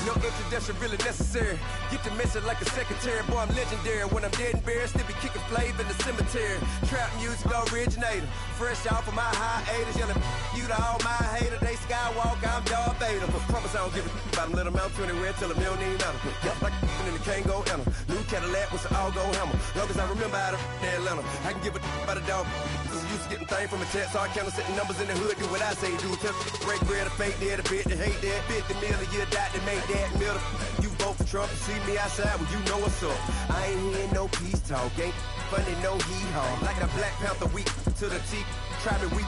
No introduction really necessary. Get the message like a secretary. Boy, I'm legendary. When I'm dead and buried, still be kicking flavor in the cemetery. Trap music originator. Fresh off of my hiatus. Yelling you to all my haters. They skywalk, I'm Darth Vader. Promise I don't give a about them. Let them out to anywhere. Tell them they don't need nothing. Yup, like and the can't go enter. New Cadillac with an all-go hammer. Long as I remember how to Atlanta. I can give a about a dog. Cause I'm used to getting things from a text. So I count setting numbers in the hood. Do what I say do. Tell break bread, a fake dead, a bit to hate that. 50 million, you die to make that middle. You vote for Trump, you see me outside, well you know what's up. I ain't hearing no peace talk, ain't funny, no hee-haw. Like a Black Panther weak to the teeth, try me weak.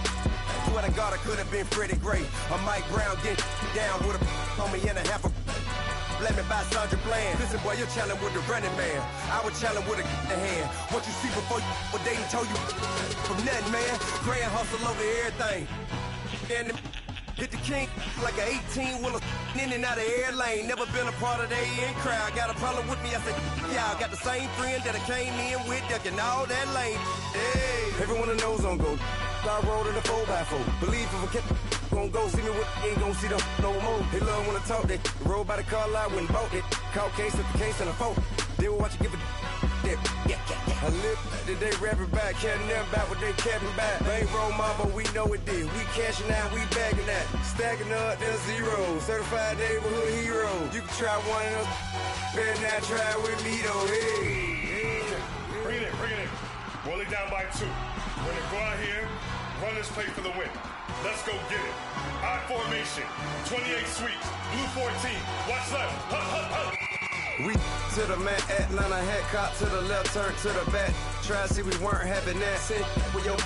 Swear to God I could have been Freddie Gray. Or Mike Brown getting down with a homie and a half a let me buy Sandra Bland. Listen boy, you're challenging with the running man. I was challenging with a hand. What you see before you, what they told you from nothing, man. Grand hustle over everything. And hit the king like an 18-wheeler in and out of air lane. Never been a part of the in crowd. Got a problem with me, I said, y'all got the same friend that I came in with, ducking all that lane. Hey, everyone that knows on go. I rolled in a 4x4. Believe if I kept gon' go see me with ain't gon' see them no more. They love when I talk, they roll by the car lot when bought it. Caught case if the case and a phone. They will watch you give a I live that they rapping back, caring them about what they capping back. They ain't roll mama, we know it did. We cashing out, we bagging that. Stacking up, there's zero. Certified neighborhood hero. You can try one of those, better not try with me though. Hey. Bring it in. Roll it down by 2. We're gonna go out here, run this play for the win. Let's go get it. I formation, 28 sweeps, blue 14. Watch left. Hup. We to the man, Atlanta head cop to the left, turn to the back. Try to see we weren't having that. Send with your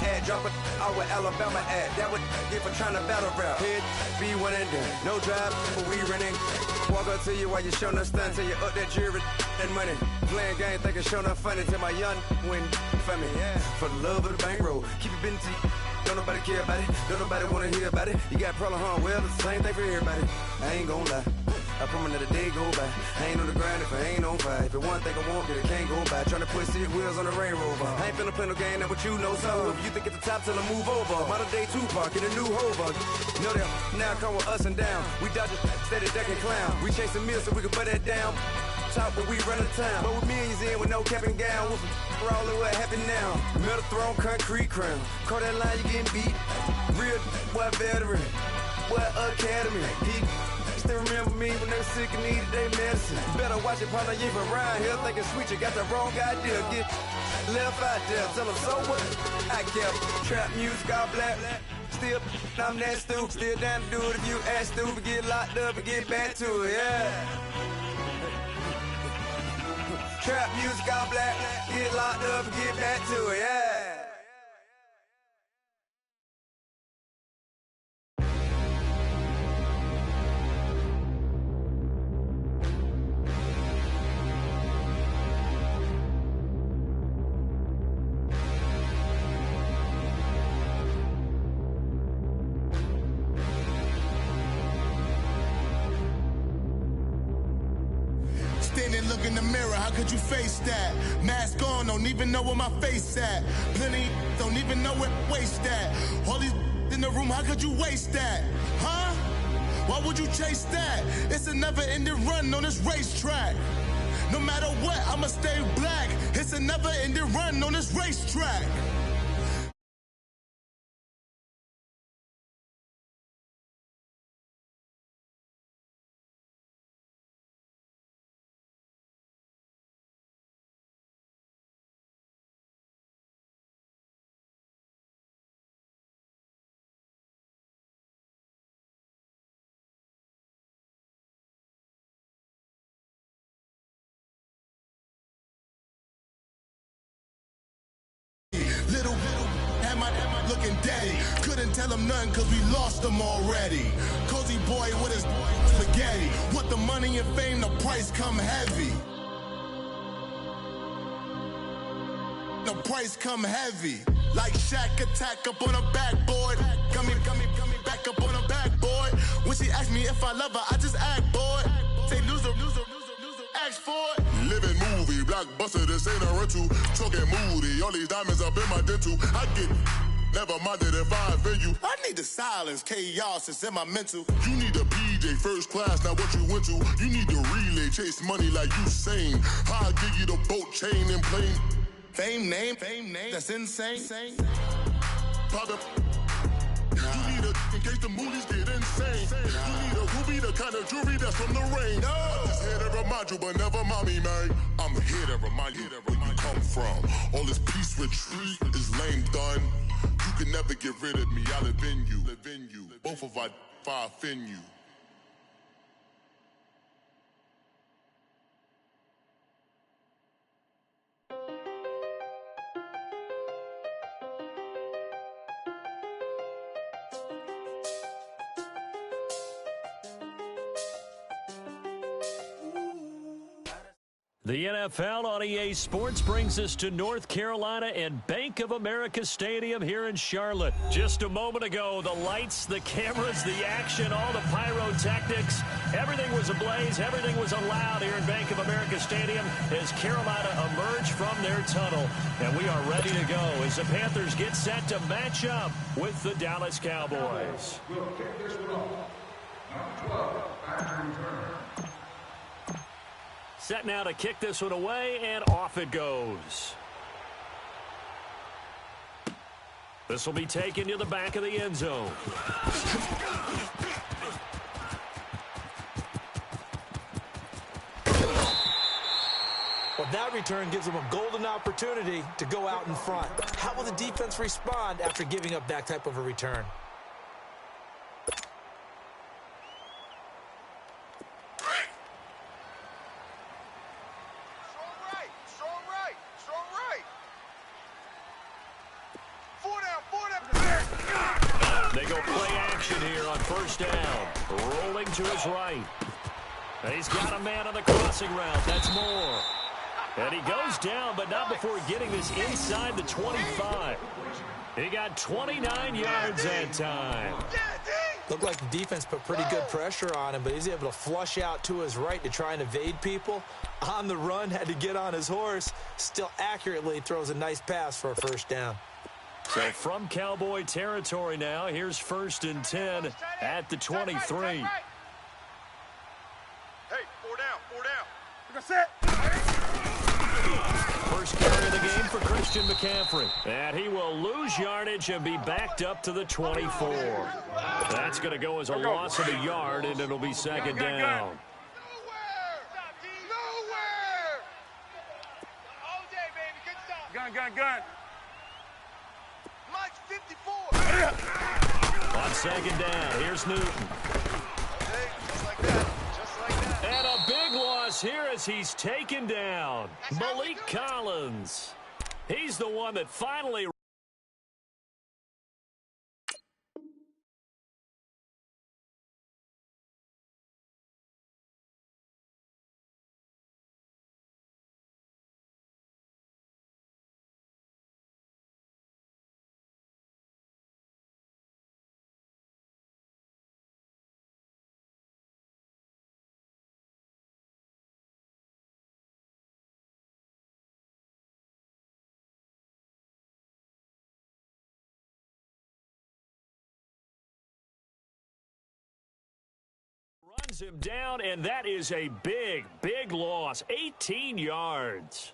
ad, drop it out with Alabama ad. That would get for trying to battle rap. Head, be one and done. No drive, but we running. Walk up to you while you showing us stunts. Till you up that jury and money. Playing game, thinking showing up funny. Till my young win for me. Yeah. For the love of the bankroll. Keep it busy. Don't nobody care about it. Don't nobody wanna hear about it. You got a problem, huh? Well, it's the same thing for everybody. I ain't gon' lie. I promise that a day go by. I ain't on the grind if I ain't on fire. If it one thing I want, then it can't go by. Tryna put 6 wheels on the Range Rover. I ain't finna play no game, that what you know. So if you think at the top, tell them move over. Modern day Tupac in a new hover. You know that now come with us and down. We dodge it, steady ducking clown. We chasing meals so we can put that down. Top when we run the town. But with millions in with no cap and gown. We're all in what happened now. Metal throne, concrete crown. Call that line, you getting beat. Real boy veteran. Boy academy. Still remember me when they were sick and needed their medicine. Better watch it, partner, you from around here thinking sweet, you got the wrong idea. Get left out there, tell them so what I kept. Trap music, all black. Still, I'm that stupid. Still down to do it if you act stupid. Get locked up and get back to it, yeah. Trap music, all black. Get locked up and get back to it, yeah. Look in the mirror, how could you face that? Mask on, don't even know where my face at. Plenty don't even know where waste at. All these in the room, how could you waste that? Huh? Why would you chase that? It's a never-ending run on this racetrack. No matter what, I'ma stay black. It's a never-ending run on this racetrack. Little, am I looking daddy? Couldn't tell him nothing cause we lost him already. Cozy boy with his spaghetti. With the money and fame, the price come heavy. The price come heavy. Like Shaq attack up on a backboard. Coming back up on a backboard. When she asked me if I love her, I just act bored. Say loser, ask for it. Living movie, blockbuster, this ain't a rental. Talking moody, all these diamonds up in my dental. I get never minded if I offend you. I need the silence, chaos is in my mental. You need to be DJ first class, now what you went to? You need to relay, chase money like Usain. How I give you the boat chain and plane. Fame name, that's insane. Pop up. You need a, in case the movies get insane. You need a ruby, the kind of jewelry that's from the rain. I'm just here to remind you, but never mommy, man. I'm here to remind you where you come from. All this peace retreat is lame done. You can never get rid of me, I live in you. Both of our fire offend you. The NFL on EA Sports brings us to North Carolina and Bank of America Stadium here in Charlotte. Just a moment ago, the lights, the cameras, the action, all the pyrotechnics, everything was ablaze, everything was allowed here in Bank of America Stadium as Carolina emerged from their tunnel. And we are ready to go as the Panthers get set to match up with the Dallas Cowboys. Set now to kick this one away, and off it goes. This will be taken to the back of the end zone. Well, that return gives them a golden opportunity to go out in front. How will the defense respond after giving up that type of a return? They go play action here on first down. Rolling to his right. And he's got a man on the crossing route. That's Moore. And he goes down, but not before getting this inside the 25. He got 29 yards that time. Looked like the defense put pretty good pressure on him, but he's able to flush out to his right to try and evade people. On the run, had to get on his horse. Still accurately throws a nice pass for a first down. So from Cowboy territory now, here's 1st and 10 at the 23. Hey, 4 down. We're going to set. First carry of the game for Christian McCaffrey. And he will lose yardage and be backed up to the 24. That's going to go as a loss of a yard, and it'll be second down. Nowhere! All day, baby. Good stuff. Gun. Mike 54. On second down, here's Newton. Okay, just like that. And a big loss here as he's taken down. Malik Collins. He's the one that finally... runs him down, and that is a big, big loss. 18 yards.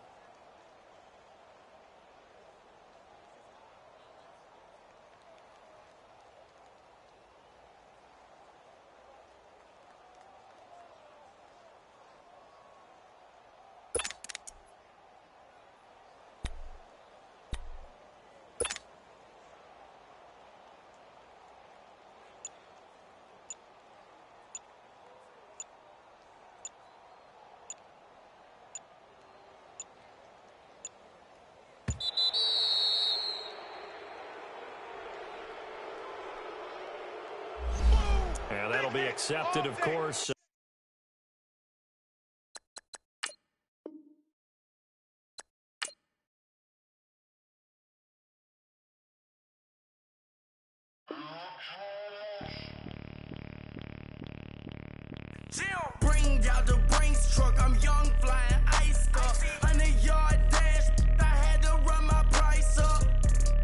And that'll be accepted, of course. Bring out the Brinks truck, I'm young, flying ice up. 100-yard dash, I had to run my price up.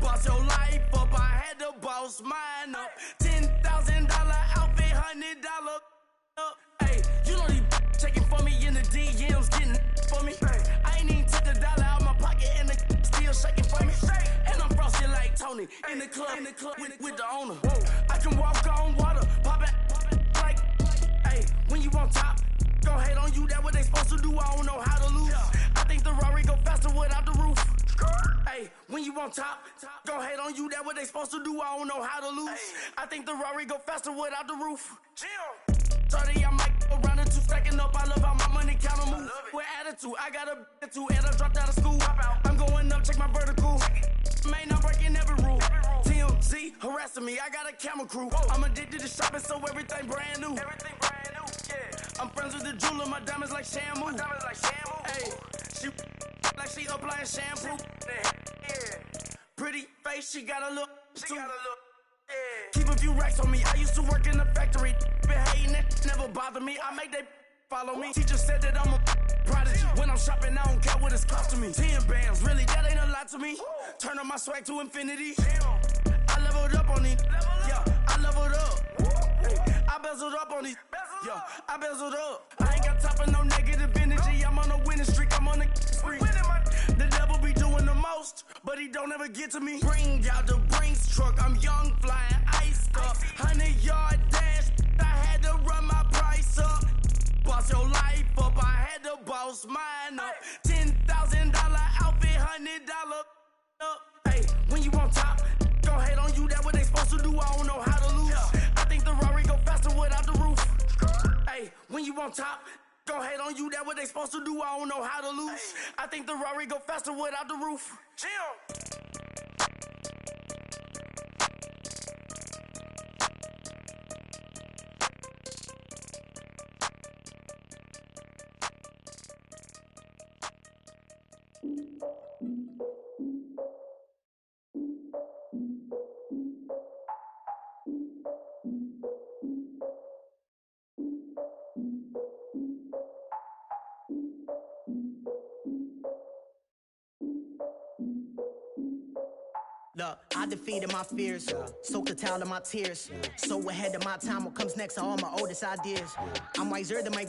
Boss your life up, I had to boss mine up. $10,000 outfit, $100 DMs getting for me. I ain't even took a dollar out my pocket and the still shaking for me. And I'm frosted like Tony in the club with the owner. I can walk on water, pop it like, hey, when you on top, gon' hate on you, that what they supposed to do, I don't know how to lose. I think the Rari go faster without the roof. Hey, when you on top, gon' hate on you, that what they supposed to do, I don't know how to lose. I think the Rari go faster without the roof. 30, I might go round the two, stacking up, I love how my money counter move. With attitude, I got a attitude, and I dropped out of school. I'm going up, check my vertical. Man, I'm breaking every rule. TMZ harassing me, I got a camera crew. I'm addicted to shopping, so everything brand new. I'm friends with the jeweler, my diamonds like Shamu. Hey, she like she applying shampoo. Pretty face, she got a look. Keep a few racks on me. I used to work in the factory. Been hating it, never bother me. I make they follow me. Teacher said that I'm a prodigy. When I'm shopping, I don't care what it's cost to me. 10 bands, really, that ain't a lot to me. Turn on my swag to infinity. I leveled up on these. Yeah, I leveled up. I bezeled up on these. Yeah, I bezeled up. I ain't got time for no negative energy. I'm on a winning streak. I'm on a spree. The devil be doing the most, but he don't ever get to me. Bring out the Brinks truck. I'm young, flying, iced up. 100-yard dash. I had to run my price up. Boss your life up. I had to boss mine up. $10,000 outfit, $100 up. Hey, when you on top, gon' hate on you. That what they supposed to do. I don't know how to lose. I think the Rari go faster without the roof. Hey, when you on top, gon' hate on you. That what they supposed to do. I don't know how to lose. I think the Rari go faster without the roof. Look, I defeated my fears, soaked the towel of my tears. So ahead of my time, what comes next are all my oldest ideas. I'm wiser than my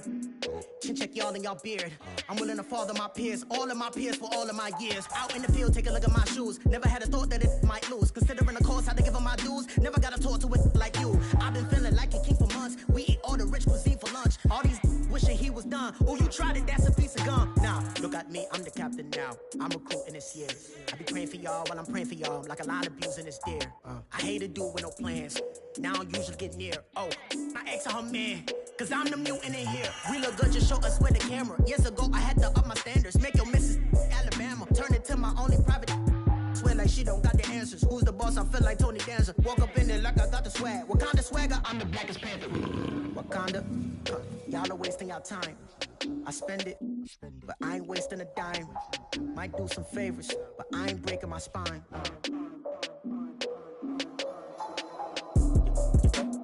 chin check y'all in y'all beard. I'm willing to father my peers, all of my peers for all of my years. Out in the field, take a look at my shoes. Never had a thought that it might lose. Considering the cost, I had to give them my dues. Never got a talk to it like you. I've been feeling like a king for months. We eat all the rich cuisine for lunch. All these wishing he was done. Oh, you tried it, that's a piece of gum. Now, look at me, I'm the captain now. I'm recruiting this year. I be praying for y'all while I'm praying for y'all. Like a line of abusing this deer. I hate to do with no plans. Now I usually get near. Oh, my ex her man. Cause I'm the mutant in here. We look good, just show us with the camera. Years ago, I had to up my standards. Make your missus Alabama. Turn it to my only private. Swear like she don't got the answers. Who's the boss? I feel like Tony Danza. Walk up in there like I got the swag. Wakanda swagger, I'm the blackest panther. Wakanda, y'all are wasting your time. I spend it, but I ain't wasting a dime. Might do some favors, but I ain't breaking my spine.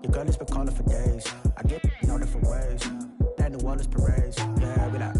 Your girl has been calling for days. I get in all different ways. That New Orleans parades. Yeah, we like,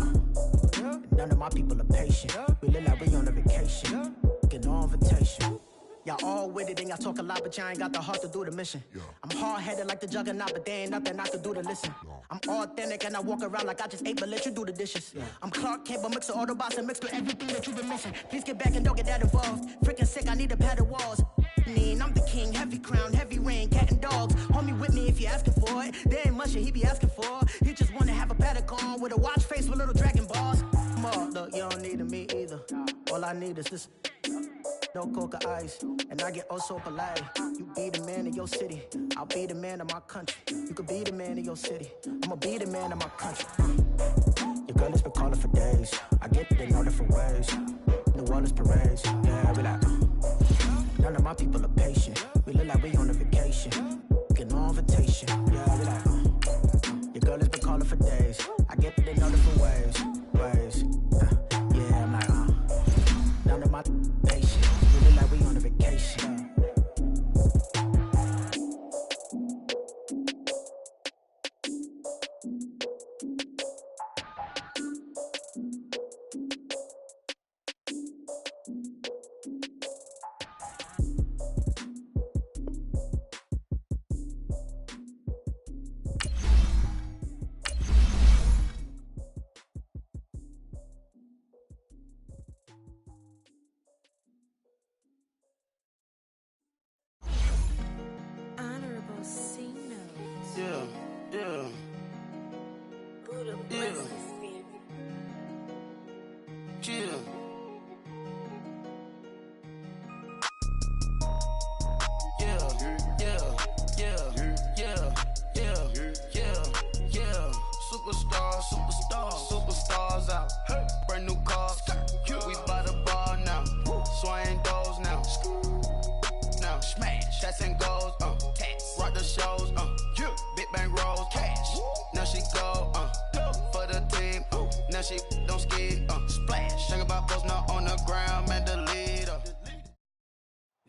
none of my people are patient. We live like we on a vacation. Get no invitation. Y'all all with it and y'all talk a lot, but y'all ain't got the heart to do the mission. I'm hard-headed like the juggernaut, but there ain't nothing I can do to listen. I'm authentic and I walk around like I just ate, but let you do the dishes. I'm Clark Kent, but mix of Autobots and mixed with everything that you've been missing. Please get back and don't get that involved. Freaking sick, I need to pad the walls. I'm the king, heavy crown, heavy rain, cat and dogs. Homie with me if you're asking for it. There ain't much that he be asking for. He just wanna have a paddock on with a watch face with little dragon balls. Look, you don't need me either. All I need is this. No coca ice, and I get oh so polite. You be the man of your city, I'll be the man of my country. You could be the man of your city, I'ma be the man of my country. Your girl has been calling for days. I get it in all different ways. New Orleans parades, yeah, we like. None of my people are patient. We look like we on a vacation. Get no invitation, yeah, we like. Your girl has been calling for days. I get it in all different ways. Yeah, I'm like, none of my patient. We look like we on a vacation. superstars out. Brand new cars, we by the bar now. Swaying doors now. Now smash, shots and goals, rock the shows, big bang rolls, cash. Now she go, for the team, now she don't ski, splash. Think about post now on the ground, man, the leader.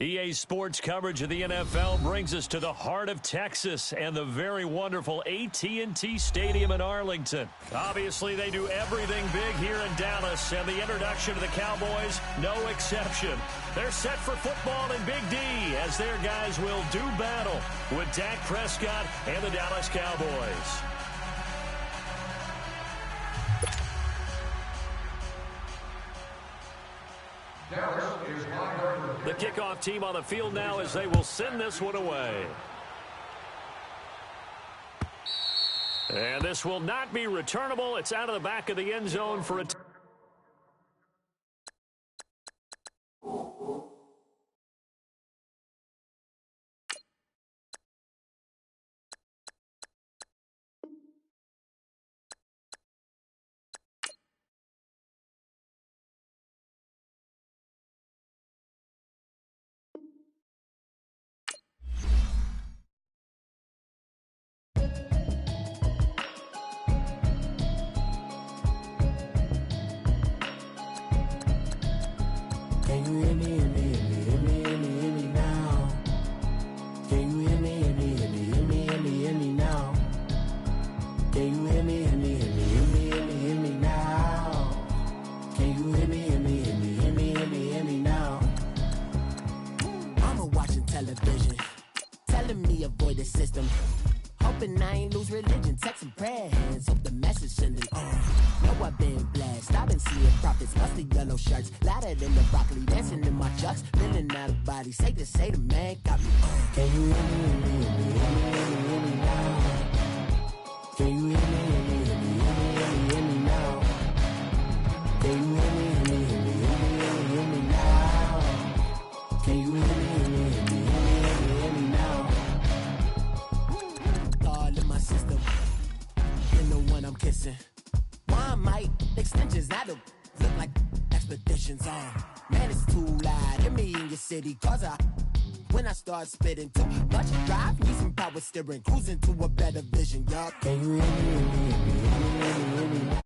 EA Sports coverage of the NFL brings us to the heart of Texas and the very wonderful AT&T Stadium in Arlington. Obviously, they do everything big here in Dallas, and the introduction of the Cowboys, no exception. They're set for football in Big D as their guys will do battle with Dak Prescott and the Dallas Cowboys. The kickoff team on the field now as they will send this one away. And this will not be returnable. It's out of the back of the end zone for a Can you hear me, hear me, hear me, hear me, hear me, hear me now? Can you hear me, hear me, hear me, hear me, hear me, hear me now? Can you hear me, hear me, hear me, hear me, hear me, hear me now? Can you hear me, hear me, hear me, hear me, hear me, hear me now? Mama watching television, telling me avoid the system. Hoping I ain't lose religion, text some prayer hands, hope the message sending know I've been blessed, I've been seeing prophets, bust the yellow shirts, louder than the broccoli, dancing in my chucks, feeling out of body, say the man got me Can you hear me, hear me, hear me, hear me, hear me now? Can you hear me, hear me, hear me, hear me, hear me, hear me now? Can you hear me, hear me, hear me, hear me, hear me, hear me now? Can you hear me, hear me, hear me, hear me, hear me, hear me now? All in my system, in the one I'm kissing. Why might extensions now look like expeditions on? Man, it's too loud. Hear me in your city, cause when I start spitting too much drive, need some power steering, cruising to a better vision, y'all. Can you hear me, hear me, hear me, hear me, hear me, hear me?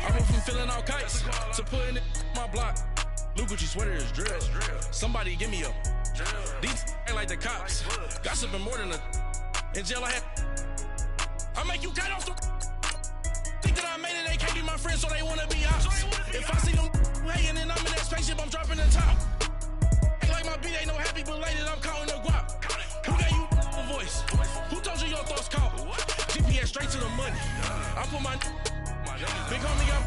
I went from feeling all kites to putting it on my block. New Gucci sweater is drill. Somebody give me a these ain't like the cops. Gossiping more than a in jail I had. I make you cut off the think that I made it, they can't be my friends, so they wanna be ops. If I see them hating and I'm in that spaceship, I'm dropping the top. Ain't like my beat ain't no happy belated, I'm counting the guap. Who gave you a voice? Who told you your thoughts count? GPS straight to the money. I put my big homie up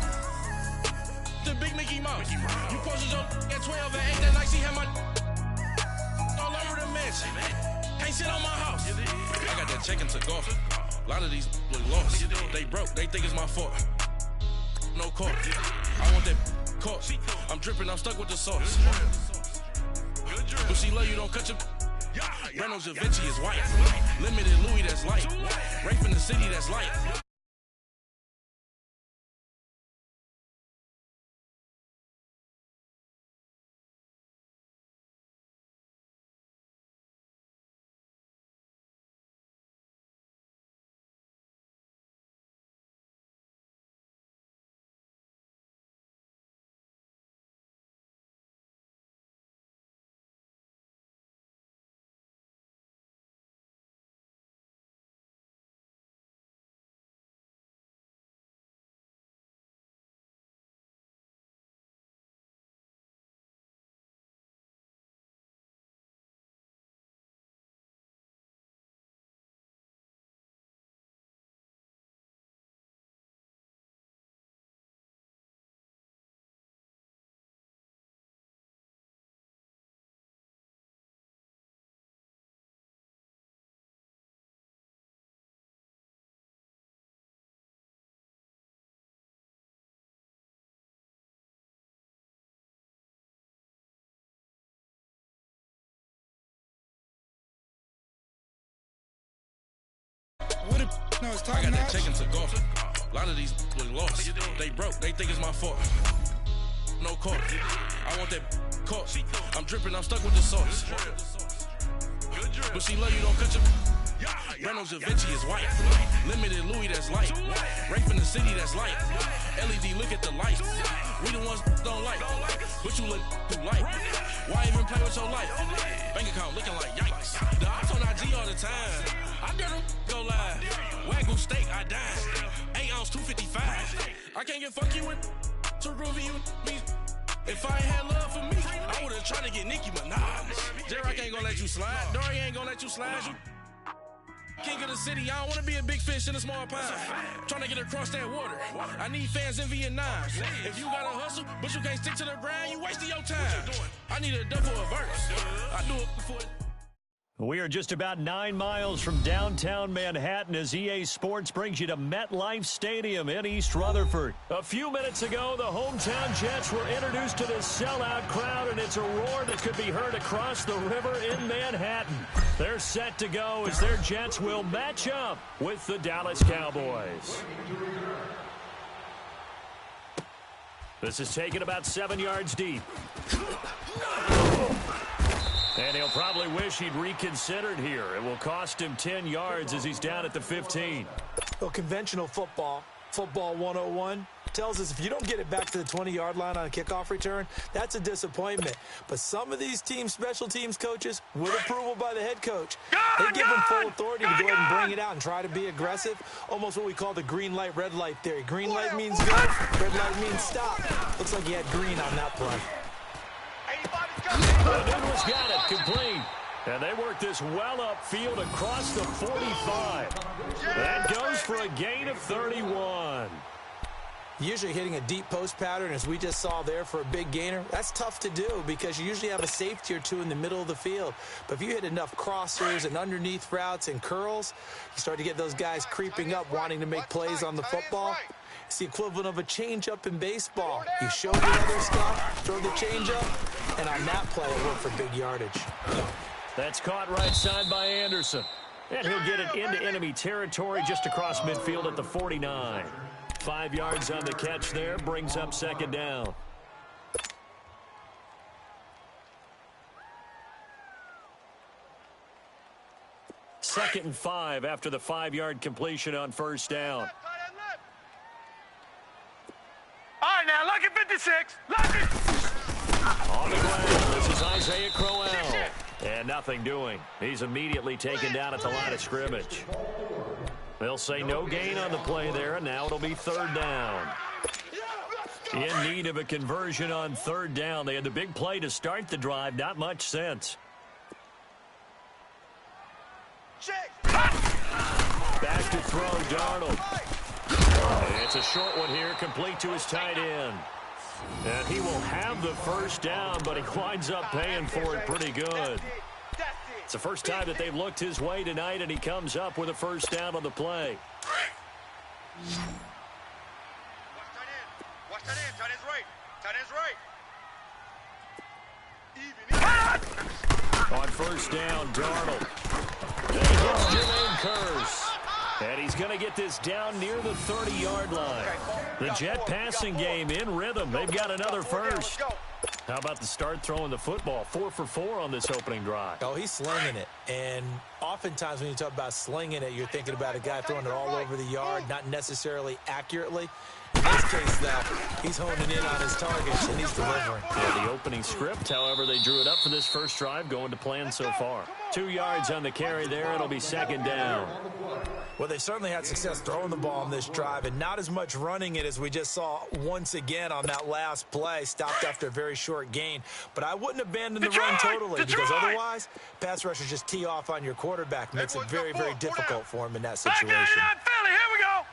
the big Mickey Mouse. You posted your at 12 and 8 that night, she had my all over the mansion. Can't sit on my house. I got that check into golf. A lot of these look lost. They broke, they think it's my fault. No call. I want that caught. I'm dripping, I'm stuck with the sauce. But she love you, don't cut your Reynolds Da Vinci is white. Limited Louis, that's light. Rape in the city, that's light. No, it's I got that check into golf. A lot of these look lost. They broke, they think it's my fault. No call. I want that caught. I'm dripping, I'm stuck with the sauce. But she love you, don't cut your Reynolds Da Vinci is white. Limited Louis, that's light. Rape in the city, that's light. LED, look at the light. We the ones don't like, but you look too light. Why even play with your life? Bank account looking like yikes. The ops on IG all the time. I dare them go live. Wagyu steak, I died. 8 ounce, 255. I can't get funky with too groovy you me. If I ain't had love for me, I would've tried to get Nicki Minaj. J-Rock ain't gonna let you slide. Dory ain't gonna let you slide. You king of the city, I don't wanna be a big fish in a small pond. Trying to get across that water. I need fans in Vietnam. If you gotta hustle, but you can't stick to the grind, you wasting your time. I need a double a verse. I do it before. We are just about 9 miles from downtown Manhattan as EA Sports brings you to MetLife Stadium in East Rutherford. A few minutes ago, the hometown Jets were introduced to this sellout crowd, and it's a roar that could be heard across the river in Manhattan. They're set to go as their Jets will match up with the Dallas Cowboys. This is taken about 7 yards deep. And he'll probably wish he'd reconsidered here. It will cost him 10 yards as he's down at the 15. Well, conventional football 101, tells us if you don't get it back to the 20-yard line on a kickoff return, that's a disappointment. But some of these team special teams coaches, with approval by the head coach, they give them full authority to go ahead and bring it out and try to be aggressive. Almost what we call the green light, red light theory. Green light means go, red light means stop. Looks like he had green on that play. Nunez got it, complete. And they work this well upfield across the 45. That goes for a gain of 31. Usually hitting a deep post pattern, as we just saw there, for a big gainer, that's tough to do because you usually have a safety or two in the middle of the field. But if you hit enough crossers and underneath routes and curls, you start to get those guys creeping up wanting to make plays on the football. It's the equivalent of a change-up in baseball. You show your other stuff, throw the change-up, and on that play, it worked for big yardage. That's caught right side by Anderson. And he'll get it into enemy territory just across midfield at the 49. 5 yards on the catch there, brings up second down. Second and 5 after the 5-yard completion on first down. All right, now, lock it 56. Lock it. On the ground, this is Isaiah Crowell. And nothing doing. He's immediately taken down at the line of scrimmage. They'll say no gain on the play there, and now it'll be third down. In need of a conversion on third down. They had the big play to start the drive. Not much sense. Back to throw, Darnold. And it's a short one here, complete to his tight end. And he will have the first down, but he winds up paying for it pretty good. It's the first time that they've looked his way tonight, and he comes up with a first down on the play. Watch that in. Tight end's right. Tight end's right. On first down, Darnold. And he gets Jermaine Kearse. And he's going to get this down near the 30-yard line. The Jet passing game in rhythm. They've got another first. How about the start throwing the football? 4 for 4 on this opening drive. Oh, he's slinging it. And oftentimes when you talk about slinging it, you're thinking about a guy throwing it all over the yard, not necessarily accurately. In this case, though, he's honing in on his targets, and he's delivering. Yeah, the opening script, however, they drew it up for this first drive, going to plan so far. 2 yards on the carry there. It'll be second down. Well, they certainly had success throwing the ball on this drive, and not as much running it as we just saw once again on that last play. Stopped after a very short gain. But I wouldn't abandon the run totally, because otherwise, pass rushers just tee off on your quarterback. Makes it very, very difficult for him in that situation. Here we go.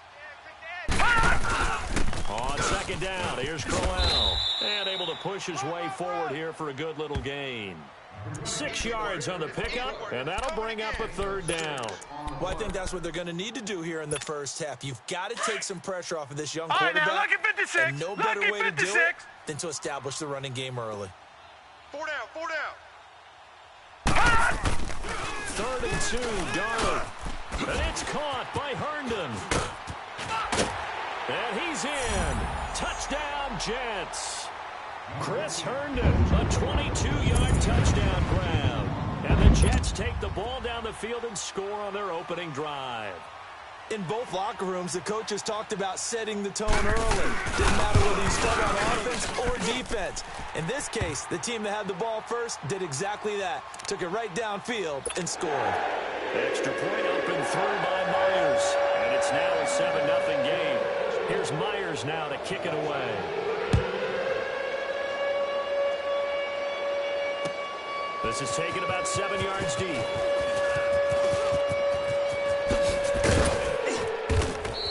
On second down, here's Crowell. And able to push his way forward here for a good little gain. 6 yards on the pickup, and that'll bring up a third down. Well, I think that's what they're going to need to do here in the first half. You've got to take some pressure off of this young quarterback. All right, now, look at 56. And no better way to do it than to establish the running game early. 4 down, 4 down. 3rd and 2, Darnold. And it's caught by Herndon. And he's in. Touchdown, Jets. Chris Herndon, a 22-yard touchdown grab. And the Jets take the ball down the field and score on their opening drive. In both locker rooms, the coaches talked about setting the tone early. Didn't matter whether you start on offense or defense. In this case, the team that had the ball first did exactly that. Took it right downfield and scored. Extra point up and through by Myers. And it's now a 7-0 game. Here's Myers now to kick it away. This is taken about 7 yards deep.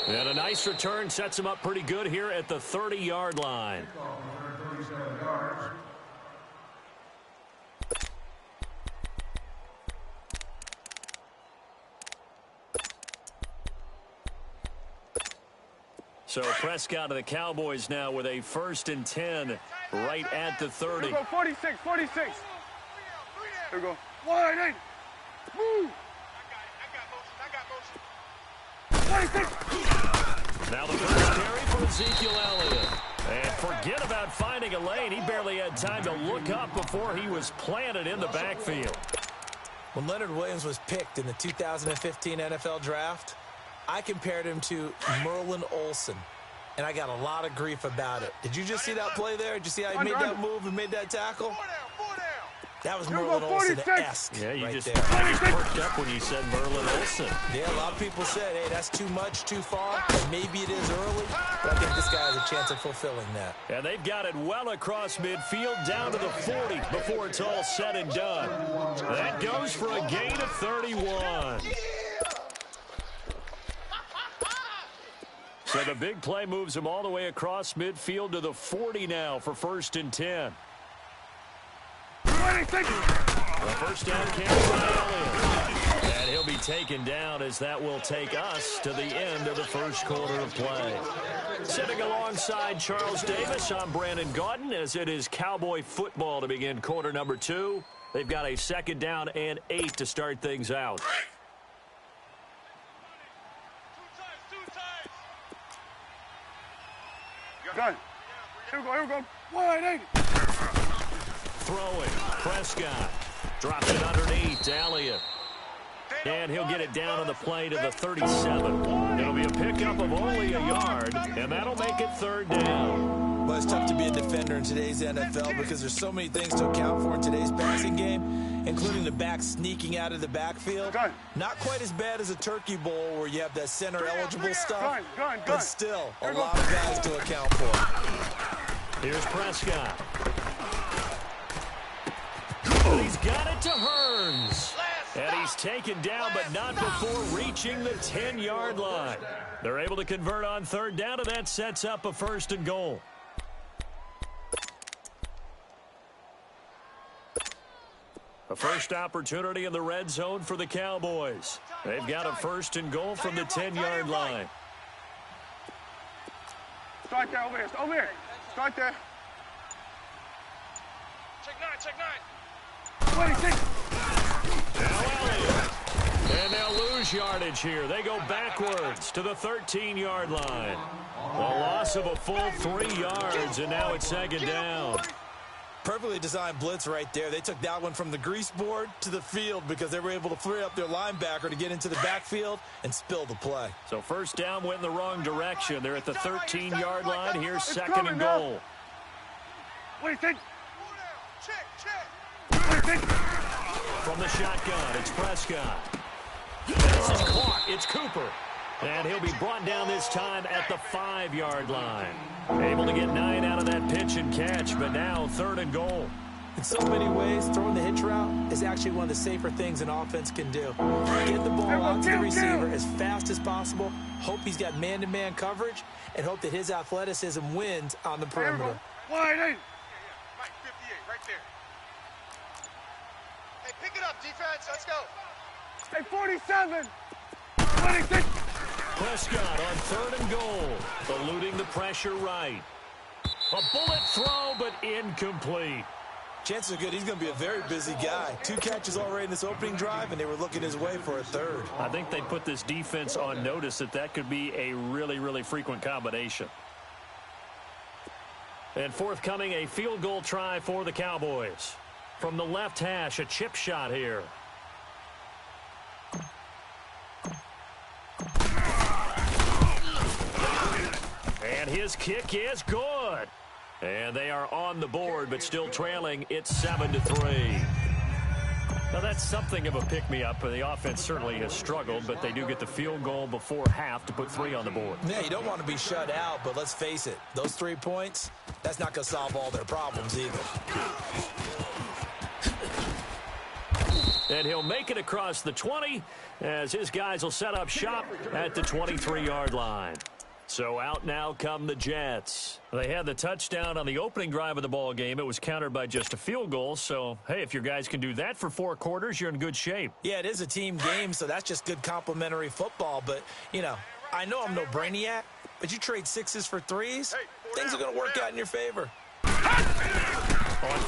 And a nice return sets him up pretty good here at the 30-yard line. So Prescott of the Cowboys now with a 1st and 10 right at the 30. Here we go, 46, 46. Here we go. Wide eight. Move. I got motion. Now the first carry for Ezekiel Elliott. And forget about finding a lane. He barely had time to look up before he was planted in the backfield. When Leonard Williams was picked in the 2015 NFL Draft, I compared him to Merlin Olsen, and I got a lot of grief about it. Did you just see that play there? Did you see how he made that move and made that tackle? That was Merlin Olsen-esque. Yeah, you right just there. perked up when you said Merlin Olsen. Yeah, a lot of people said, hey, that's too much, too far. Maybe it is early, but I think this guy has a chance of fulfilling that. And they've got it well across midfield, down to the 40 before it's all said and done. That goes for a gain of 31. So the big play moves him all the way across midfield to the 40 now for 1st and 10. The first down carry by Elliott. And he'll be taken down as that will take us to the end of the first quarter of play. Sitting alongside Charles Davis, I'm Brandon Gaudin as it is Cowboy football to begin quarter number 2. They've got a 2nd down and 8 to start things out. Done. Here we go. Wide eight. Throwing. Prescott. Drops it underneath to Elliott. And he'll get it down on the play to the 37. It'll be a pickup of only a yard, and that'll make it 3rd down. Well, it's tough to be a defender in today's NFL because there's so many things to account for in today's passing game, including the back sneaking out of the backfield. Not quite as bad as a turkey bowl where you have that center-eligible stuff, but still a lot of guys to account for. Here's Prescott. He's got it to Hearns. And he's taken down, but not before reaching the 10-yard line. They're able to convert on 3rd down, and that sets up a 1st and goal. A first opportunity in the red zone for the Cowboys. They've got a 1st and goal from the 10-yard line. Start there, over here. Over here. Start there. Check 9. 26. Now Elliott. And they'll lose yardage here. They go backwards to the 13-yard line. A loss of a full 3 yards, and now it's 2nd down. Perfectly designed blitz right there. They took that one from the grease board to the field because they were able to free up their linebacker to get into the backfield and spill the play. So 1st down went in the wrong direction. They're at the 13-yard line. Here's 2nd and goal. What do you think? From the shotgun, it's Prescott. This is caught. It's Cooper. And he'll be brought down this time at the 5-yard line. Able to get 9 out of that pitch and catch, but now 3rd and goal. In so many ways, throwing the hitch route is actually one of the safer things an offense can do. Get the ball out to the receiver as fast as possible, hope he's got man-to-man coverage, and hope that his athleticism wins on the perimeter. Wide eight. Mike, 58, right there. Hey, pick it up, defense. Let's go. Hey, 47. 26. Prescott on 3rd and goal, eluding the pressure right. A bullet throw, but incomplete. Chances are good he's going to be a very busy guy. 2 catches already in this opening drive, and they were looking his way for a 3rd. I think they put this defense on notice that could be a really, really frequent combination. And forthcoming, a field goal try for the Cowboys. From the left hash, a chip shot here. And his kick is good. And they are on the board, but still trailing. It's 7-3. Now, that's something of a pick-me-up. The offense certainly has struggled, but they do get the field goal before half to put 3 on the board. Yeah, you don't want to be shut out, but let's face it. Those 3 points, that's not going to solve all their problems either. And he'll make it across the 20 as his guys will set up shop at the 23-yard line. So out now come the Jets. They had the touchdown on the opening drive of the ball game. It was countered by just a field goal. So, hey, if your guys can do that for 4 quarters, you're in good shape. Yeah, it is a team game, so that's just good complimentary football. But, you know, I know I'm no brainiac, but you trade 6s for 3s, things are going to work out in your favor. On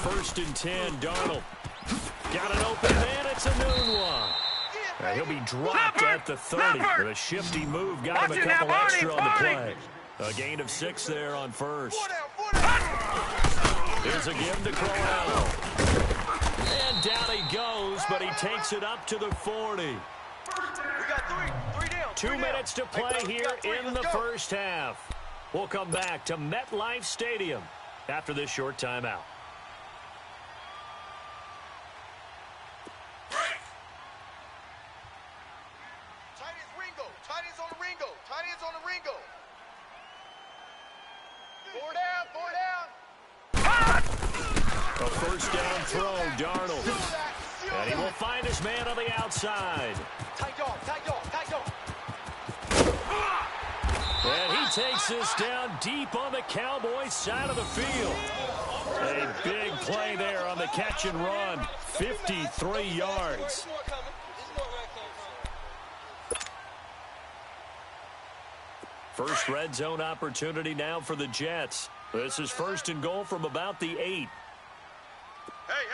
1st and 10, Darnold. Got an open man. It's a noon one. He'll be dropped at the 30. With a shifty move, got him a couple extra on the play. A gain of 6 there on 1st. Here's a give to Crowell. And down he goes, but he takes it up to the 40. We got 3 down. 2 minutes to play here in the first half. We'll come back to MetLife Stadium after this short timeout. A 1st down throw, Darnold. And he will find his man on the outside. And he takes this down deep on the Cowboys side of the field. A big play there on the catch and run. 53 yards. First red zone opportunity now for the Jets. This is 1st and goal from about the 8. Hey.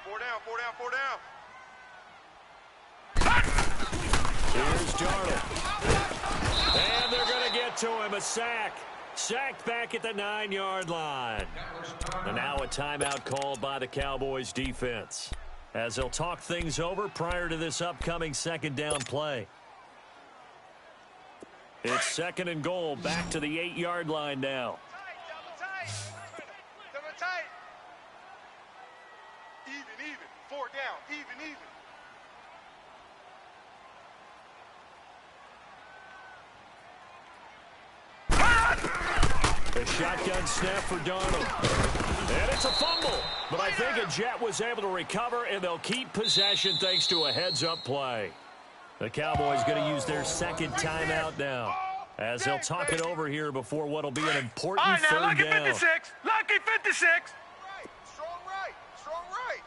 4 down. Here's Darnold. And they're going to get to him. A sack. Sacked back at the 9-yard line. And now a timeout called by the Cowboys defense. as they'll talk things over prior to this upcoming second down play. It's second and goal, back to the 8-yard line now. Double tight. Even. 4 down. Even. A shotgun snap for Darnold. And it's a fumble. But I think a Jet was able to recover, and they'll keep possession thanks to a heads-up play. The Cowboys going to use their second timeout now, as they'll talk it over here before what will be an important third down. Lucky 56. Lucky 56. Strong right.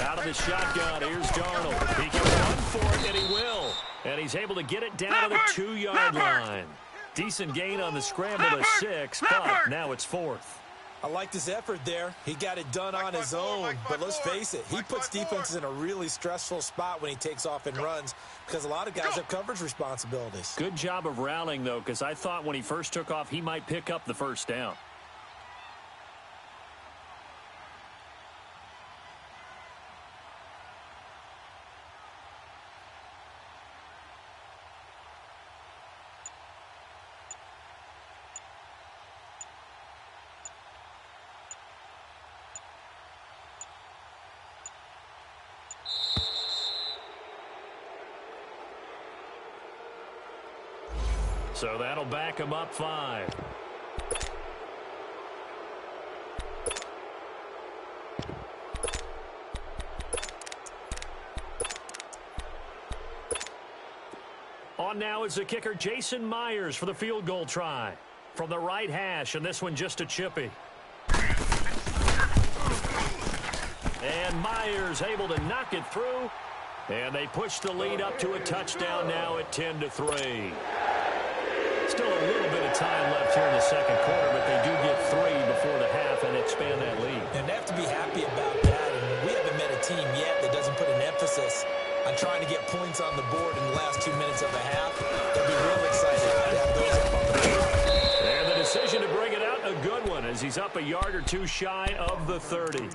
Out of the shotgun, here's Darnold. He can run for it, and he will. And he's able to get it down to the 2-yard line. Decent gain on the scramble to 6, but now it's 4th. I liked his effort there. He got it done on his own, but let's face it, he puts defenses in a really stressful spot when he takes off and runs because a lot of guys have coverage responsibilities. Good job of rallying, though, because I thought when he first took off, he might pick up the first down. So that'll back him up 5. On now is the kicker, Jason Myers, for the field goal try. From the right hash, and this one just a chippy. And Myers able to knock it through. And they push the lead up to a touchdown now at 10-3. Still a little bit of time left here in the second quarter, but they do get 3 before the half and expand that lead. And they have to be happy about that. And we haven't met a team yet that doesn't put an emphasis on trying to get points on the board in the last 2 minutes of the half. They'll be real excited to have those up on the board. And the decision to bring it out, a good one, as he's up a yard or 2 shy of the 30.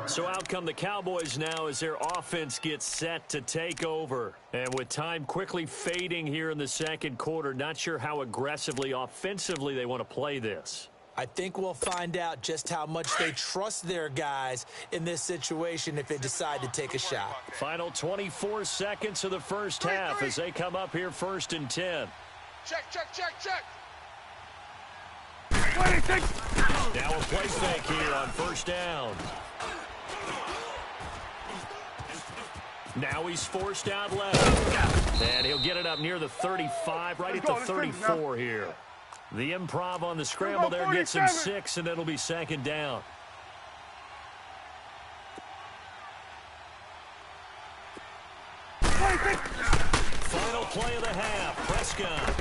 So out come the Cowboys now as their offense gets set to take over. And with time quickly fading here in the second quarter, not sure how aggressively, offensively they want to play this. I think we'll find out just how much they trust their guys in this situation if they decide to take a shot. Final 24 seconds of the first half as they come up here 1st and 10. Check. 26. Now a play fake here on 1st down. Now he's forced out left. And he'll get it up near the 35, right at the 34 here. The improv on the scramble there gets him 6, and it'll be 2nd down. Final play of the half, Prescott.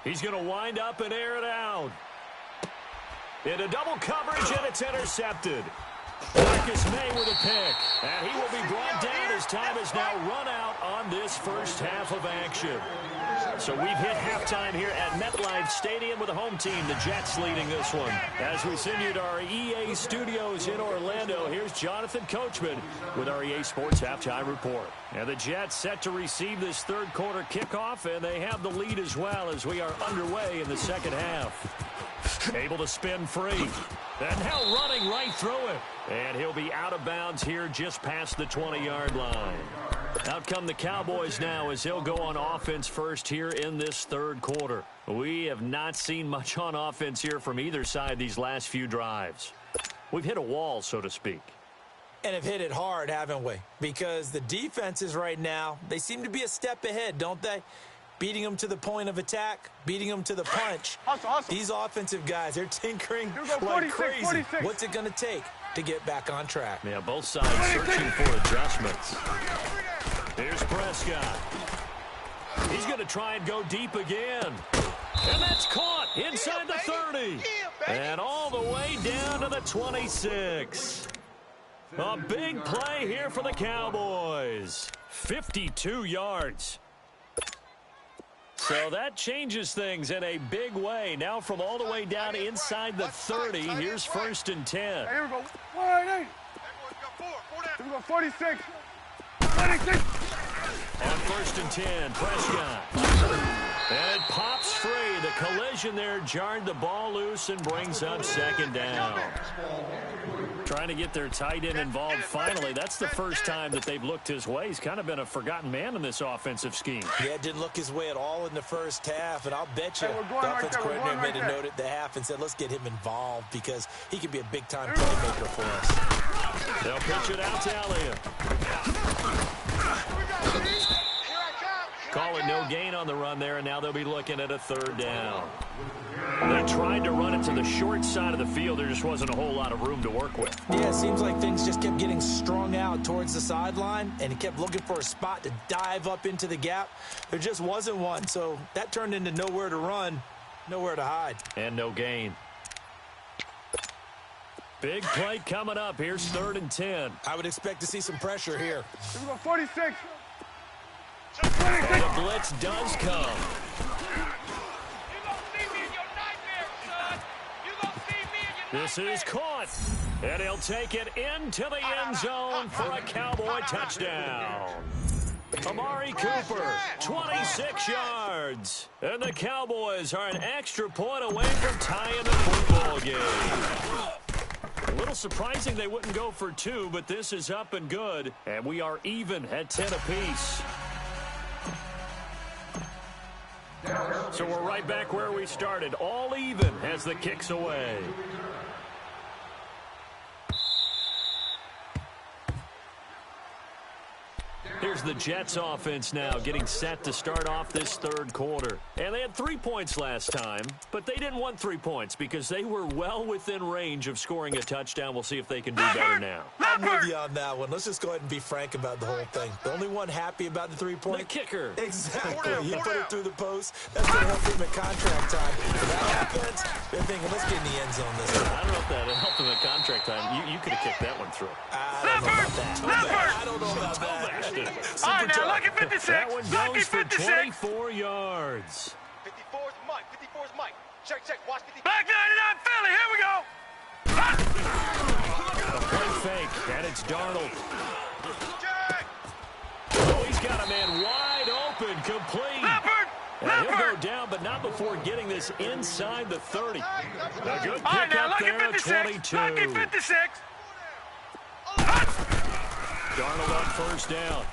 He's going to wind up and air it out. Into double coverage, and it's intercepted. Marcus May with a pick, and he will be brought down as time has now run out on this first half of action. So we've hit halftime here at MetLife Stadium with the home team, the Jets, leading this one. As we send you to our EA studios in Orlando, here's Jonathan Coachman with our EA Sports Halftime Report. And the Jets set to receive this third quarter kickoff, and they have the lead as well as we are underway in the second half. Able to spin free. And now running right through it. And he'll be out of bounds here just past the 20-yard line. Out come the Cowboys now as they'll go on offense first here in this third quarter. We have not seen much on offense here from either side these last few drives. We've hit a wall, so to speak. And have hit it hard, haven't we? Because the defenses right now, they seem to be a step ahead, don't they? Beating them to the point of attack, beating them to the punch. Hustle. These offensive guys, they're tinkering 46, like crazy. 46. What's it going to take to get back on track? Yeah, both sides searching for adjustments. Here's Prescott. He's going to try and go deep again. And that's caught inside the 30. And all the way down to the 26. A big play here for the Cowboys. 52 yards. So that changes things in a big way. Now from all the way down inside the 30, here's 1st and 10. Here we go. 1-8. Here we go. 46. 46. On 1st and 10, Prescott. And it pops free. The collision there jarred the ball loose and brings up 2nd down. Trying to get their tight end involved finally. That's the first time that they've looked his way. He's kind of been a forgotten man in this offensive scheme. Yeah, didn't look his way at all in the first half, and I'll bet you the offense coordinator made a note at the half and said, let's get him involved because he can be a big-time playmaker for us. They'll pitch it out to Elliott. Call it no gain on the run there, and now they'll be looking at a 3rd down. They tried to run it to the short side of the field. There just wasn't a whole lot of room to work with. Yeah, it seems like things just kept getting strung out towards the sideline, and he kept looking for a spot to dive up into the gap. There just wasn't one, so that turned into nowhere to run, nowhere to hide. And no gain. Big play coming up. Here's 3rd and 10. I would expect to see some pressure here. Here we go. 46. And the blitz does come. This is caught. And he'll take it into the end zone for a Cowboy touchdown. Amari Cooper, 26 yards. And the Cowboys are an extra point away from tying the football game. A little surprising they wouldn't go for 2, but this is up and good. And we are even at 10 apiece. So we're right back where we started. All even as the kick's away. Here's the Jets offense now getting set to start off this 3rd quarter. And they had 3 points last time, but they didn't want 3 points because they were well within range of scoring a touchdown. We'll see if they can do better now. I'm with you on that one. Let's just go ahead and be frank about the whole thing. The only one happy about the 3-point? The kicker. Exactly. He put it through the post. That's going to help him at contract time. For that offense, they're thinking, let's get in the end zone this time. I don't know if that helped him at contract time. You could have kicked that one through. I don't know about that. I don't know about that. All right, now look at 56. That one goes for 24 yards. 54's Mike. 54's Mike. Check. Watch 50. Back 99 Philly. Here we go. A play fake, and it's Darnold. Oh, he's got a man wide open, complete. And he'll go down, but not before getting this inside the 30. A good pick up there at 22. Look at 56. Darnold on 1st down.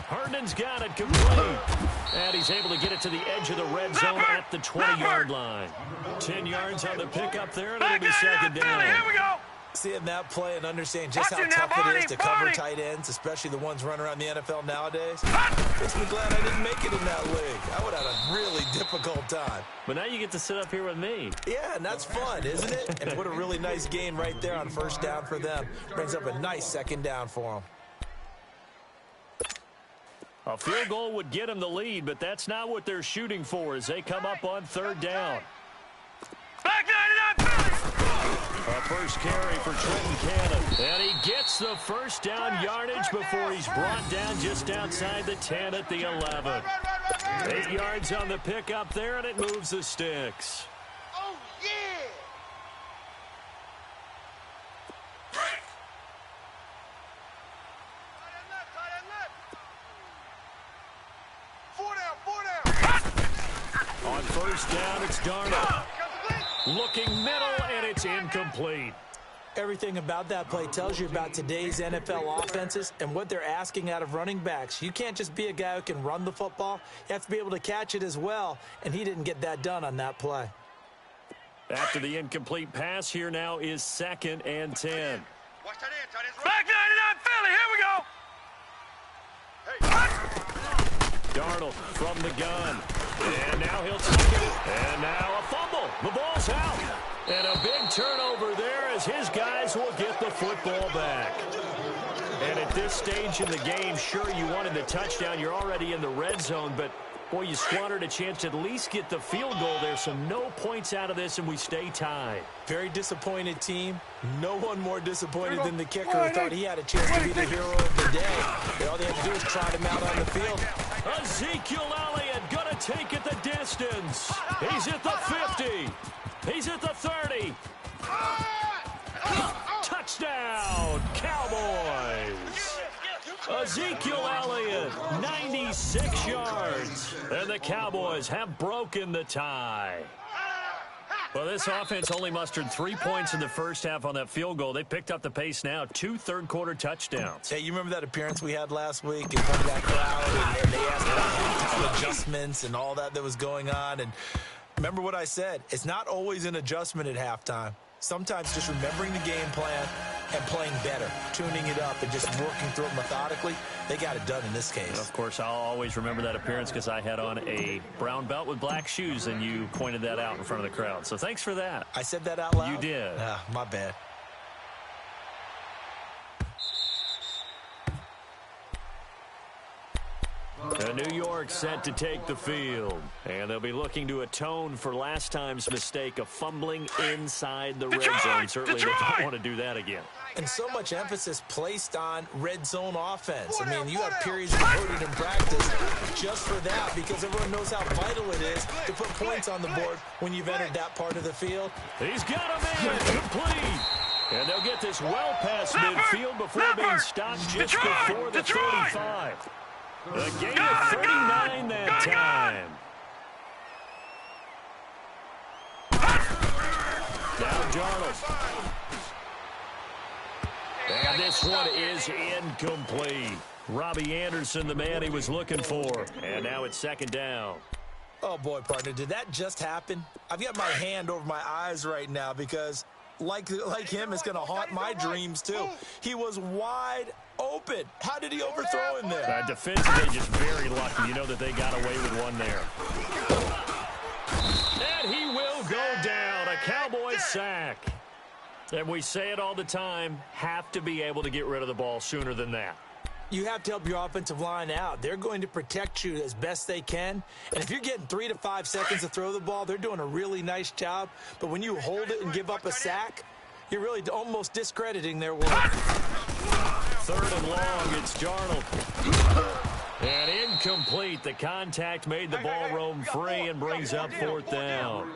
Herndon's got it complete. And he's able to get it to the edge of the red zone at the 20-yard line. 10 yards on the pickup there, and it'll be 2nd down. Here we go. Seeing that play and understand just how tough it is to cover tight ends, especially the ones running around the NFL nowadays, makes me glad I didn't make it in that league. I would have had a really difficult time. But now you get to sit up here with me. Yeah, and that's fun, isn't it? And what a really nice gain right there on 1st down for them. Brings up a nice 2nd down for them. A field goal would get them the lead, but that's not what they're shooting for as they come up on 3rd down. Back 99 Philly. A first carry for Trenton Cannon. And he gets the 1st down yardage before he's brought down just outside the 10 at the 11. 8 yards on the pickup there, and it moves the sticks. Oh, yeah. On 1st down, it's Darnold. Looking middle, and it's incomplete. Everything about that play tells you about today's NFL offenses and what they're asking out of running backs. You can't just be a guy who can run the football. You have to be able to catch it as well, and he didn't get that done on that play. After the incomplete pass, here now is 2nd and 10. Watch that in, tight ends. Back 99 Philly. Here we go. Darnold from the gun. And now he'll take it. And now a fumble. The ball's out. And a big turnover there as his guys will get the football back. And at this stage in the game, sure, you wanted the touchdown. You're already in the red zone, but boy, you squandered a chance to at least get the field goal there. So no points out of this, and we stay tied. Very disappointed team. No one more disappointed than the kicker who thought he had a chance to be the hero of the day. All they have to do is trot him out on the field. Ezekiel Elliott going to take it the distance. He's at the 50. He's at the 30. Touchdown, Cowboys. Ezekiel Elliott, 96 yards. And the Cowboys have broken the tie. Well, this offense only mustered 3 points in the first half on that field goal. They picked up the pace now. 2 third-quarter touchdowns. Hey, you remember that appearance we had last week in front of that crowd? And they asked about adjustments and all that was going on. And remember what I said. It's not always an adjustment at halftime. Sometimes just remembering the game plan and playing better, tuning it up and just working through it methodically. They got it done in this case. Of course, I'll always remember that appearance because I had on a brown belt with black shoes, and you pointed that out in front of the crowd. So thanks for that. I said that out loud? You did. My bad. New York set to take the field, and they'll be looking to atone for last time's mistake of fumbling inside the red zone. Certainly they don't want to do that again. And so much emphasis placed on red zone offense. I mean, you have periods devoted in practice just for that because everyone knows how vital it is to put points on the board when you've entered that part of the field. He's got him in, complete. And they'll get this well past midfield before being stopped just before the 35. A gain of 39 that time. Now Darnold. And this one is incomplete. Robbie Anderson, the man he was looking for. And now it's second down. Oh, boy, partner, did that just happen? I've got my hand over my eyes right now because, like him, it's going to haunt my dreams, too. He was wide open. How did he overthrow him there? Defensively, just very lucky. You know that they got away with one there. And he will go down. A Cowboy sack. And we say it all the time, have to be able to get rid of the ball sooner than that. You have to help your offensive line out. They're going to protect you as best they can. And if you're getting 3 to 5 seconds to throw the ball, they're doing a really nice job. But when you hold it and give up a sack, you're really almost discrediting their work. Third and long, it's Darnold. And incomplete. The contact made the ball roam free and brings up fourth down.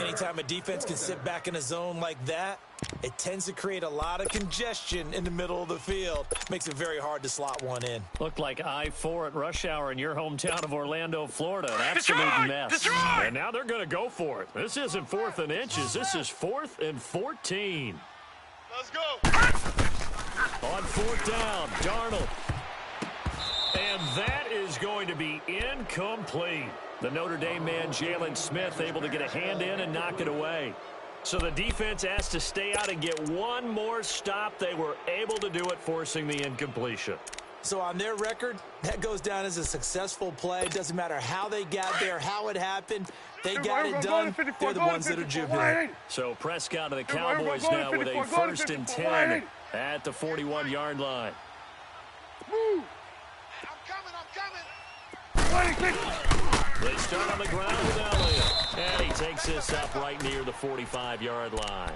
Anytime a defense can sit back in a zone like that, it tends to create a lot of congestion in the middle of the field. Makes it very hard to slot one in. Looked like I-4 at rush hour in your hometown of Orlando, Florida. An absolute mess. And now they're going to go for it. This isn't 4th and inches. This is 4th and 14. Let's go. On 4th down, Darnold. And that is going to be incomplete. The Notre Dame man, Jalen Smith, able to get a hand in and knock it away. So the defense asked to stay out and get one more stop. They were able to do it, forcing the incompletion. So on their record, that goes down as a successful play. It doesn't matter how they got there, how it happened. They got it done. They're the ones that are jubilant. So Prescott and the Cowboys now with a 1st and 10 at the 41-yard line. I'm coming. They start on the ground with Elliott. And he takes this up right near the 45-yard line.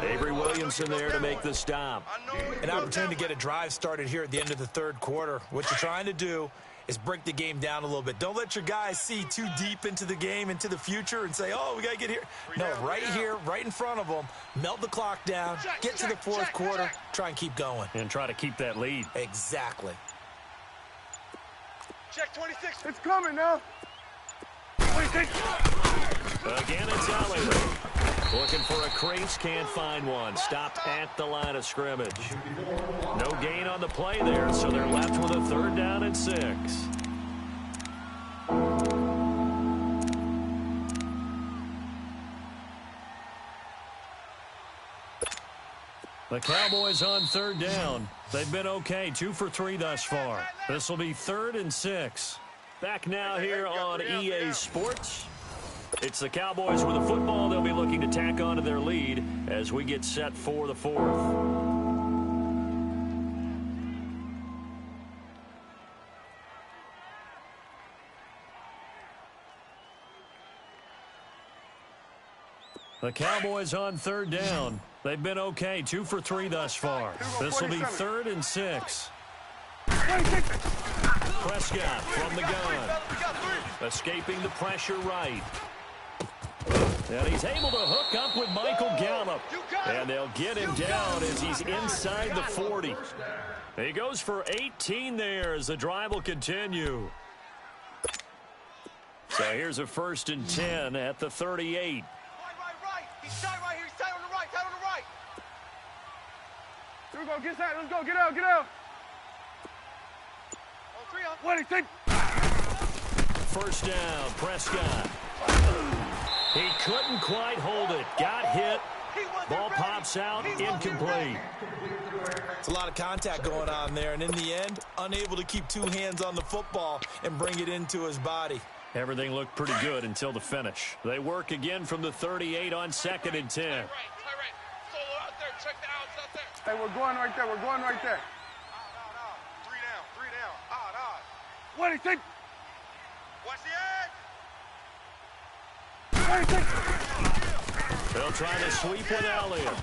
Avery Williamson there to make the stop. An opportunity to get a drive started here at the end of the third quarter. What you're trying to do is break the game down a little bit. Don't let your guys see too deep into the game, into the future, and say, oh, we got to get here. No, right here, right in front of them, melt the clock down, get to the fourth quarter, try and keep going. And try to keep that lead. Exactly. Check 26. It's coming now. 26. Again, it's Elliott. Looking for a crease, can't find one. Stopped at the line of scrimmage. No gain on the play there, so they're left with a 3rd down and 6. The Cowboys on 3rd down. They've been okay, 2 for 3 thus far. This will be 3rd and 6. Back now here on EA Sports. It's the Cowboys with the football. They'll be looking to tack on to their lead as we get set for the 4th. The Cowboys on 3rd down. They've been okay, 2 for 3 thus far. This will be 3rd and 6. Prescott from the gun. Escaping the pressure right. And he's able to hook up with Michael Gallup. And they'll get him down as he's inside the 40. He goes for 18 there as the drive will continue. So here's a 1st and 10 at the 38. Right. He's tight right here. He's tight on the right. Here we go. Get that. Let's go. Get out. On 3 on. What do you think? 1st down, Prescott. He couldn't quite hold it. Got hit. Ball pops out, incomplete. It's a lot of contact going on there, and in the end, unable to keep 2 hands on the football and bring it into his body. Everything looked pretty good until the finish. They work again from the 38 on 2nd and 10. Solo out there. Check the outs out there. Hey, we're going right there. 3 down. Odd. What do you think? Watch the edge. They'll try to sweep with Elliott.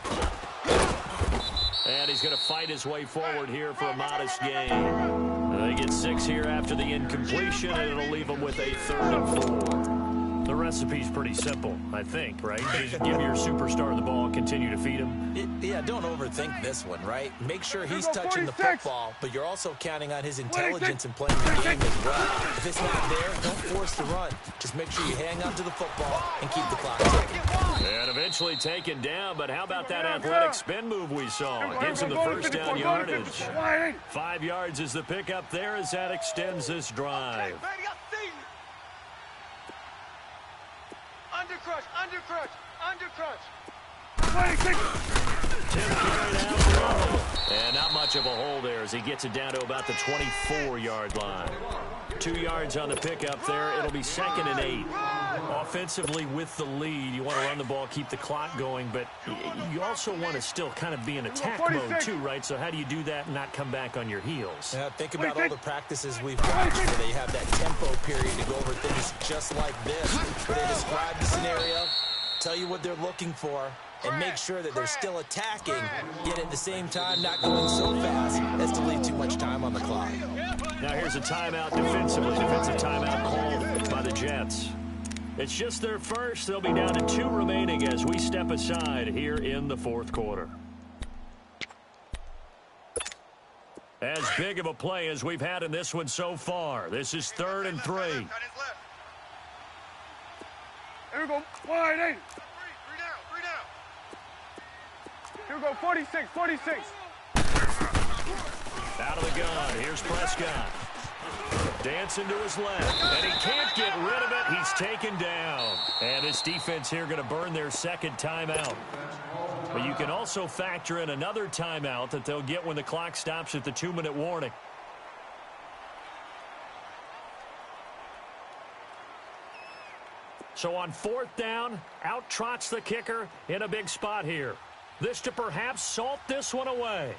And he's going to fight his way forward here for a modest gain. They get 6 here after the incompletion, and it'll leave them with a 3rd and 4. The recipe's pretty simple, I think, right? Just give your superstar the ball, continue to feed him. Yeah, don't overthink this one, right? Make sure he's touching the football, but you're also counting on his intelligence in playing the game as well. If it's not there, don't force the run. Just make sure you hang on to the football and keep the clock ticking. And eventually taken down, but how about that athletic spin move we saw? Gives him the 1st down yardage. 5 yards is the pickup there as that extends this drive. Undercrunch. Tim carried out. And not much of a hole there as he gets it down to about the 24-yard line. 2 yards on the pickup there. It'll be 2nd and 8. Offensively with the lead, you want to run the ball, keep the clock going, but you also want to still kind of be in attack mode too, right? So how do you do that and not come back on your heels? Yeah, think about all the practices we've watched where they have that tempo period to go over things just like this, where they describe the scenario, tell you what they're looking for, and make sure that they're still attacking, yet at the same time not going so fast as to leave too much time on the clock. Now here's a timeout defensively. Defensive timeout called by the Jets. It's just their first. They'll be down to 2 remaining as we step aside here in the 4th quarter. As big of a play as we've had in this one so far. This is 3rd and 3. Here we go. Wide 8. 3 down. Here we go. 46. Out of the gun. Here's Prescott. Dancing to his left. And he can't get rid of it. He's taken down. And this defense here going to burn their 2nd timeout. But you can also factor in another timeout that they'll get when the clock stops at the 2-minute warning. So on 4th down, out trots the kicker in a big spot here. This to perhaps salt this one away.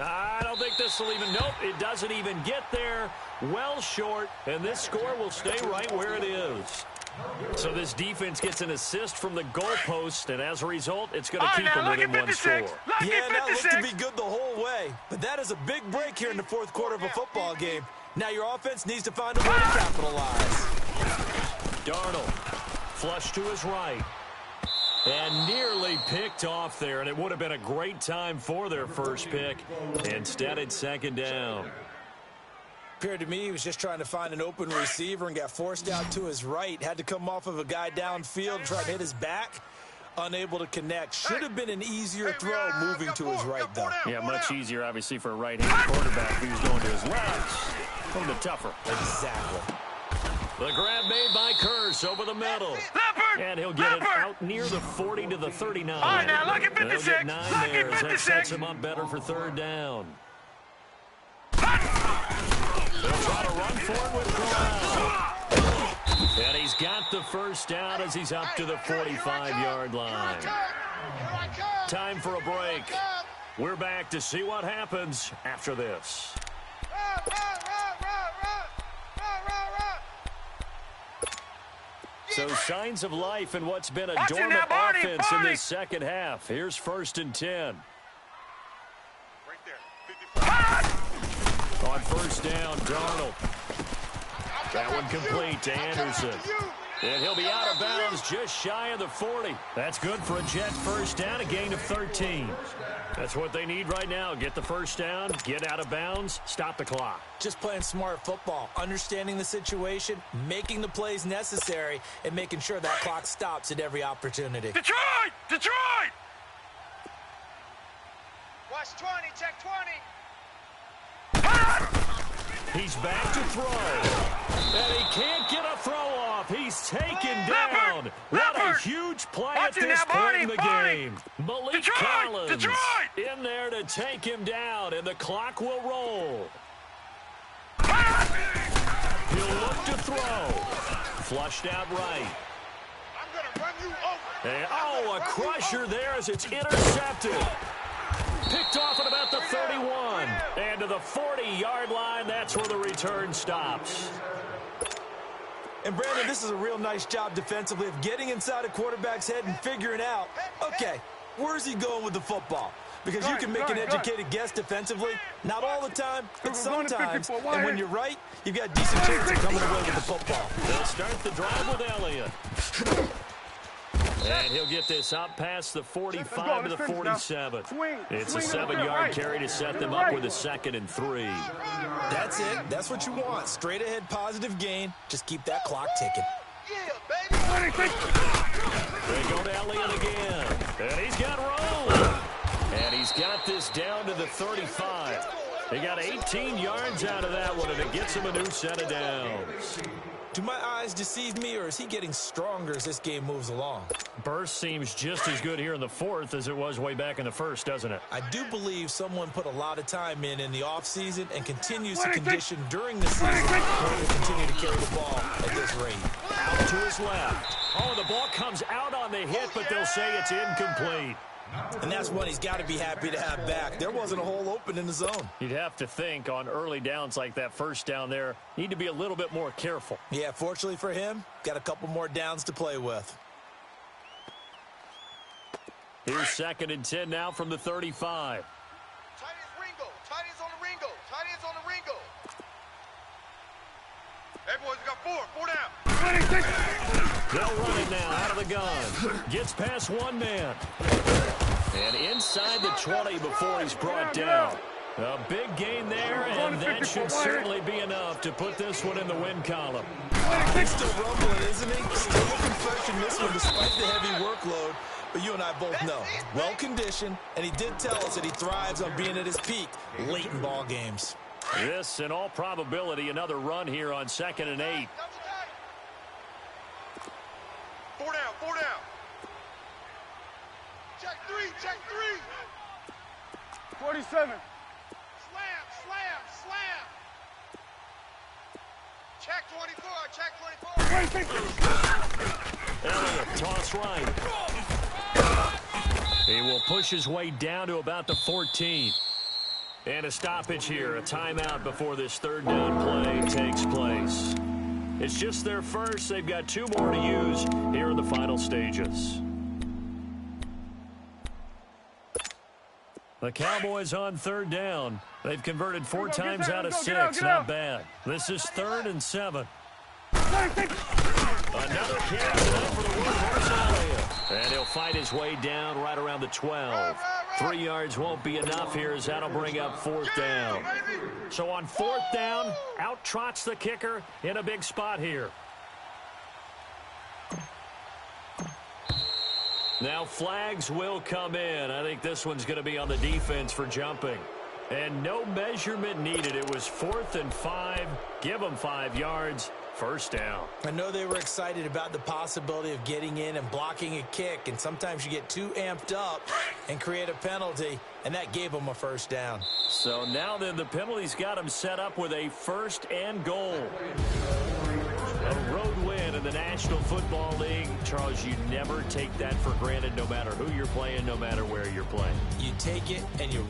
I don't think this will even, nope, it doesn't even get there. Well short, and this score will stay right where it is. So this defense gets an assist from the goalpost, and as a result, it's going to keep them within one score. Yeah, that looked to be good the whole way. But that is a big break here in the 4th quarter of a football game. Now your offense needs to find a way to capitalize. Darnold, flush to his right. And nearly picked off there, and it would have been a great time for their first pick. Instead, it's 2nd down. Appeared to me he was just trying to find an open receiver and got forced out to his right. Had to come off of a guy downfield, try to hit his back. Unable to connect. Should have been an easier throw moving to his right, though. Yeah, much easier, obviously, for a right-handed quarterback who's going to his left. A little bit tougher. Exactly. The grab made by Curse over the middle. And he'll get it out near the 40 to the 39. All right, now, look at 56. They'll get 9 there as that sets him up better for 3rd down. They'll try to run for it with Brown. And he's got the 1st down as he's up to the 45-yard line. Time for a break. We're back to see what happens after this. So signs of life in what's been a dormant offense in this second half. Here's 1st and 10. On 1st down, Darnold. That one complete to Anderson. And he'll be out of bounds just shy of the 40. That's good for a Jet 1st down, a gain of 13. That's what they need right now. Get the 1st down, get out of bounds, stop the clock. Just playing smart football, understanding the situation, making the plays necessary, and making sure that clock stops at every opportunity. Detroit! Detroit! Watch 20, check 20. He's back to throw. And he can't get a throw off. He's taken down. What a huge play at this point in the game. Malik Collins in there to take him down, and the clock will roll. He'll look to throw. Flushed out right. I'm going to run you over. And, a crusher there as it's intercepted. Picked off at about the 31. And to the 40-yard line, that's where the return stops. And, Brandon, this is a real nice job defensively of getting inside a quarterback's head and figuring out, okay, where's he going with the football? Because you can make an educated guess defensively. Not all the time, but sometimes. And when you're right, you've got a decent chance of coming away with the football. They'll start the drive with Elliott. And he'll get this up past the 45 to the 47. It's a 7-yard carry to set them up with a 2nd and 3. That's it. That's what you want. Straight ahead positive gain. Just keep that clock ticking. Yeah, baby. They go to Elliott again. And he's got room. And he's got this down to the 35. He got 18 yards out of that one, and it gets him a new set of downs. Do my eyes deceive me, or is he getting stronger as this game moves along? Burst seems just as good here in the 4th as it was way back in the 1st, doesn't it? I do believe someone put a lot of time in the offseason and continues to condition during the season in order to continue to carry the ball at this rate. Out to his left. Oh, the ball comes out on the hit, but they'll say it's incomplete. And that's one he's got to be happy to have back. There wasn't a hole open in the zone. You'd have to think on early downs like that 1st down there, need to be a little bit more careful. Yeah, fortunately for him, got a couple more downs to play with. Here's 2nd and 10 now from the 35. Tight ends Ringo. Tight ends on the Ringo. Tight ends on the Ringo. Hey, boys, we got 4. 4 down. They'll run it now out of the gun. Gets past one man. And inside the 20 before he's brought down. A big gain there, and that should certainly be enough to put this one in the win column. He's still rumbling, isn't he? Still looking fresh in this one despite the heavy workload. But you and I both know, well-conditioned, and he did tell us that he thrives on being at his peak late in ball games. This, in all probability, another run here on 2nd and 8. 4 down, 4 down. Check 3, check 3. 47. Slam, slam, slam. Check 24, check 24. Elliott, toss right. He will push his way down to about the 14. And a stoppage here, a timeout before this 3rd down play takes place. It's just their first. They've got 2 more to use here in the final stages. The Cowboys on 3rd down. They've converted 4 times out of 6. Not bad. This is 3rd and 7. Another carry tonight for the workhorse Elliott. And he'll fight his way down right around the 12. 3 yards won't be enough here as that'll bring up 4th down. So on 4th down, out trots the kicker in a big spot here. Now flags will come in. I think this one's going to be on the defense for jumping. And no measurement needed. It was 4th and 5. Give them 5 yards. 1st down. I know they were excited about the possibility of getting in and blocking a kick, and sometimes you get too amped up and create a penalty, and that gave them a 1st down. So now then the penalty's got them set up with a 1st and goal. A road win in the National Football League. Charles, you never take that for granted no matter who you're playing, no matter where you're playing. You take it and you